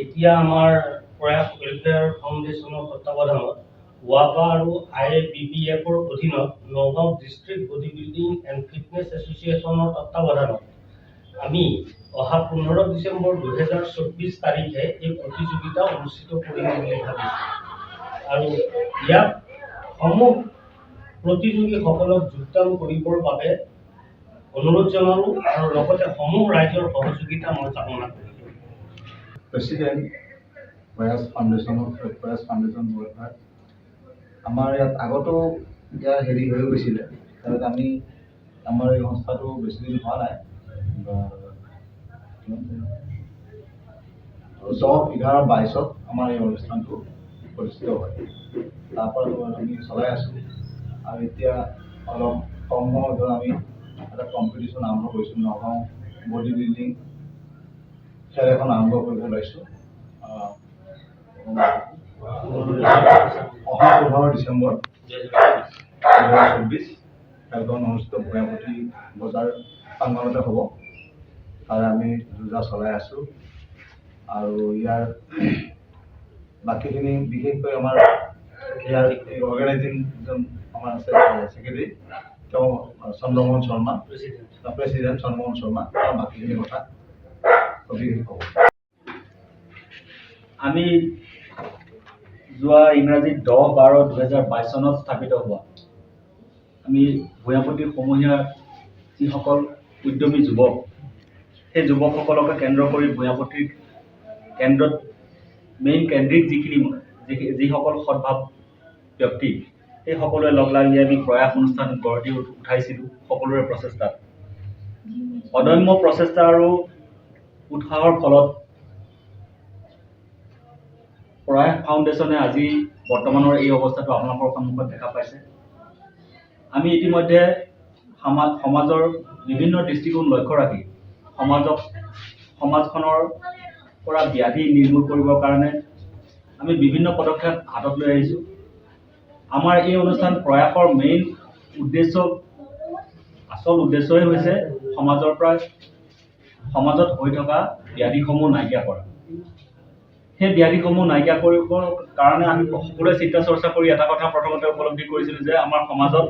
এতিয়া আমাৰ প্ৰয়াস ৱেলফেয়াৰ ফাউণ্ডেশ্যনৰ তত্বাৱধানত ৱাবা আৰু IABBFৰ অধীনত Nagaon district body building and fitness এছ'চিয়েশ্যনৰ তত্বাৱধানত আমি অহা 15 ডিচেম্বৰ 2024 তাৰিখে এই প্ৰতিযোগিতা অনুষ্ঠিত কৰিম বুলি ভাবিছোঁ আৰু ইয়াত সমূহ প্ৰতিযোগীসকলক যোগদান কৰিবৰ বাবে অনুৰোধ জনালোঁ আৰু লগতে সমূহ ৰাইজৰ সহযোগিতা মই কামনা কৰিছোঁ। প্ৰেচিডেণ্ট প্ৰয়াস ফাউণ্ডেশ্যন ৱেলফেয়াৰ আমাৰ ইয়াত আগতো ইয়াৰ হেৰি হৈ গৈছিলে, তাৰপিছত আমি আমাৰ এই সংস্থাটো বেছি দিন হোৱা নাই, 10-11-22 আমাৰ এই অনুষ্ঠানটো প্ৰতিষ্ঠিত হয়। তাৰপৰা আমি চলাই আছোঁ আৰু এতিয়া অলপ কম সময়ত আমি এটা কম্পিটিশ্যন আৰম্ভ কৰিছোঁ। নগাঁও বডি বিল্ডিং খেল এখন আৰম্ভ কৰিব ওলাইছোঁ। অহা 15 ডিচেম্বৰ 2024 খেলখন অনুষ্ঠিত ভূঞাপতি বজাৰ প্ৰাংগণতে হ'ব। তাৰে আমি যুঁজা চলাই আছোঁ আৰু ইয়াৰ বাকীখিনি বিশেষকৈ আমাৰ ইয়াৰ এই অৰ্গেনাইজিং যিজন আমাৰ আছে ছেক্ৰেটাৰী, তেওঁ চন্দ্ৰমোহন শৰ্মা, প্ৰেচিডেণ্ট চন্দ্ৰমোহন শৰ্মা, তেওঁ বাকীখিনি কথা সবিশেষ হ'ব। আমি যোৱা ইংৰাজী 10-12-2022 চনত স্থাপিত হোৱা আমি ভূঞাপতিৰ সমূহীয়া যিসকল উদ্যমী যুৱক, সেই যুৱকসকলকে কেন্দ্ৰ কৰি ভূঞাপতিৰ কেন্দ্ৰত কেন্দ্ৰিক যিসকল সদ্ভাৱ ব্যক্তি, সেই সকলোৱে লগ লাগি আমি প্ৰয়াস অনুষ্ঠান গঢ় দি উঠাইছিলোঁ সকলোৰে প্ৰচেষ্টাত। অদম্য প্ৰচেষ্টা আৰু উৎসাহৰ ফলত প্ৰয়াস ফাউণ্ডেশ্যনে আজি বৰ্তমানৰ এই অৱস্থাটো আপোনালোকৰ সন্মুখত দেখা পাইছে। আমি ইতিমধ্যে সমাজৰ বিভিন্ন দৃষ্টিকোণ লক্ষ্য ৰাখি সমাজখনৰ পৰা ব্যাধি নিৰ্মূল কৰিবৰ কাৰণে আমি বিভিন্ন পদক্ষেপ হাতত লৈ আহিছোঁ। আমাৰ এই অনুষ্ঠান প্ৰয়াসৰ আচল উদ্দেশ্যই হৈছে সমাজত হৈ থকা ব্যাধিসমূহ নাইকিয়া কৰা। সেই ব্যাধিসমূহ নাইকিয়া কৰিবৰ কাৰণে আমি সকলোৱে চিন্তা চৰ্চা কৰি এটা কথা প্ৰথমতে উপলব্ধি কৰিছিলোঁ যে আমাৰ সমাজত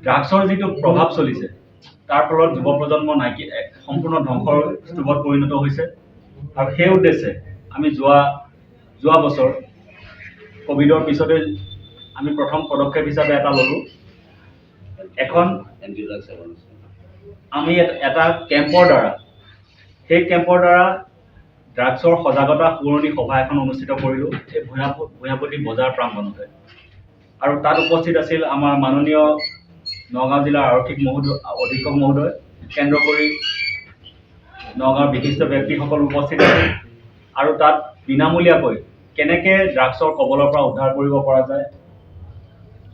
ড্ৰাগছৰ যিটো প্ৰভাৱ চলিছে, তাৰ ফলত যুৱ প্ৰজন্ম সম্পূৰ্ণ ধ্বংসৰ স্তূপত পৰিণত হৈছে। আৰু সেই উদ্দেশ্যে আমি যোৱা বছৰ ক'ভিডৰ পিছতে আমি প্ৰথম পদক্ষেপ হিচাপে এটা ল'লোঁ। আমি এটা কেম্পৰ দ্বাৰা ড্ৰাগছৰ সজাগতা সোঁৱৰণি সভা এখন অনুষ্ঠিত কৰিলোঁ এই ভূঞাপতি বজাৰ প্ৰাংগণতে। আৰু তাত উপস্থিত আছিল আমাৰ মাননীয় নগাঁও জিলাৰ আৰক্ষী অধীক্ষক মহোদয়, কেন্দ্ৰ কৰি নগাঁৱৰ বিশিষ্ট ব্যক্তিসকল উপস্থিত আছিল। আৰু তাত বিনামূলীয়াকৈ কেনেকৈ ড্ৰাগছৰ কবলৰ পৰা উদ্ধাৰ কৰিব পৰা যায়,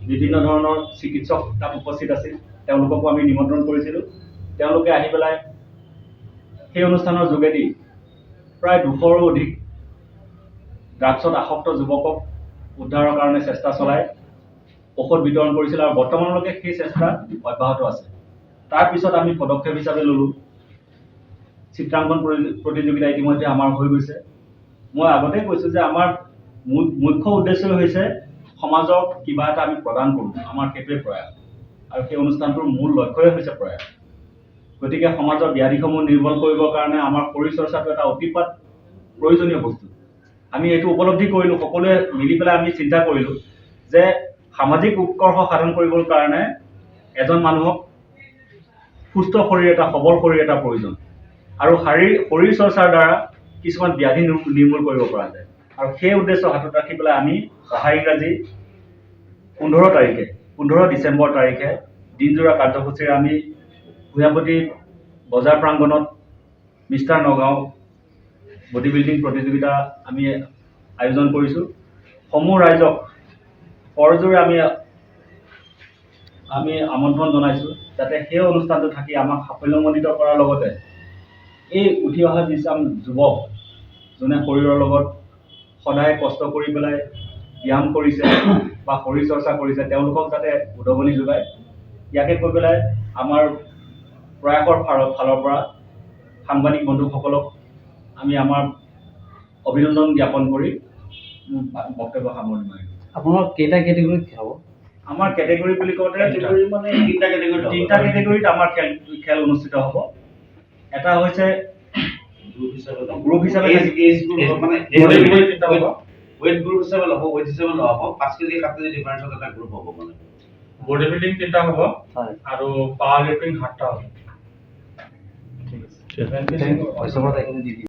বিভিন্ন ধৰণৰ চিকিৎসক তাত উপস্থিত আছিল, তেওঁলোককো আমি নিমন্ত্ৰণ কৰিছিলোঁ। তেওঁলোকে আহি পেলাই সেই অনুষ্ঠানৰ যোগেদি প্ৰায় 200ৰো অধিক ড্ৰাগছত আসক্ত যুৱকক উদ্ধাৰৰ কাৰণে চেষ্টা চলাই ঔষধ বিতৰণ কৰিছিল আৰু বৰ্তমানলৈকে সেই চেষ্টা অব্যাহত আছে। তাৰপিছত আমি পদক্ষেপ হিচাপে ল'লোঁ চিত্ৰাংকন প্ৰতিযোগিতা ইতিমধ্যে আমাৰ হৈ গৈছে। মই আগতেই কৈছোঁ যে আমাৰ মুখ্য উদ্দেশ্য হৈছে সমাজক কিবা এটা আমি প্ৰদান কৰোঁ, আমাৰ সেইটোৱে প্ৰয়াস আৰু সেই অনুষ্ঠানটোৰ মূল লক্ষ্যই হৈছে প্ৰয়াস। গতিকে সমাজৰ ব্যাধিসমূহ নিৰ্মূল কৰিবৰ কাৰণে আমাৰ শৰীৰ চৰ্চাটো এটা অতিপাত প্ৰয়োজনীয় বস্তু। আমি এইটো উপলব্ধি কৰিলোঁ, সকলোৱে মিলি পেলাই আমি চিন্তা কৰিলোঁ যে সামাজিক উৎকৰ্ষ সাধন কৰিবৰ কাৰণে এজন মানুহক সুস্থ শৰীৰ এটা, সবল শৰীৰ এটা প্ৰয়োজন আৰু শৰীৰ চৰ্চাৰ দ্বাৰা কিছুমান ব্যাধি নিৰ্মূল কৰিব পৰা যায়। আৰু সেই উদ্দেশ্য হাতত ৰাখি পেলাই আমি অহা ইংৰাজী 15 ডিচেম্বৰ তাৰিখে দিনজোৰা কাৰ্যসূচীৰে আমি ভূঞাপতি বজাৰ প্ৰাংগণত মিষ্টাৰ নগাঁও বডি বিল্ডিং প্ৰতিযোগিতা আমি আয়োজন কৰিছোঁ। সমূহ ৰাইজক কৰজোৰে আমি আমন্ত্ৰণ জনাইছোঁ যাতে সেই অনুষ্ঠানটো থাকি আমাক সাফল্যমণ্ডিত কৰাৰ লগতে এই উঠি অহা যিচাম যুৱক যোনে শৰীৰৰ লগত সদায় কষ্ট কৰি পেলাই ব্যায়াম কৰিছে বা শৰীৰ চৰ্চা কৰিছে, তেওঁলোকক যাতে উদগনি যোগায়, ইয়াকে কৈ পেলাই আমাৰ প্ৰয়াসৰ ফালৰ পৰা সাংবাদিক বন্ধুসকলক আমি আমাৰ অভিনন্দন জ্ঞাপন কৰি বক্তব্য সামৰণি মাৰিলোঁ। আপোনাৰ কেইটা কেটেগৰীত হ'ব? আমাৰ কেটেগৰী বুলি কওঁতে মানে তিনিটা কেটেগৰীত তিনিটা কেটেগৰীত আমাৰ খেল অনুষ্ঠিত হ'ব। এটা হৈছে গ্ৰুপ হিচাপে মানে ৱেইট গ্ৰুপ হিচাপে ল'ব, ৱেইট হিচাপে লোৱা হ'ব। 5 কেজি 7 কেজি ডিফাৰেন্সত এটা গ্ৰুপ হ'ব মানে। বডি বিল্ডিং 3টা হ'ব হয়। আৰু পাৱাৰ লিফটিং 7টা হ'ব। ঠিক আছে। পইচা এইখিনি দি দিম।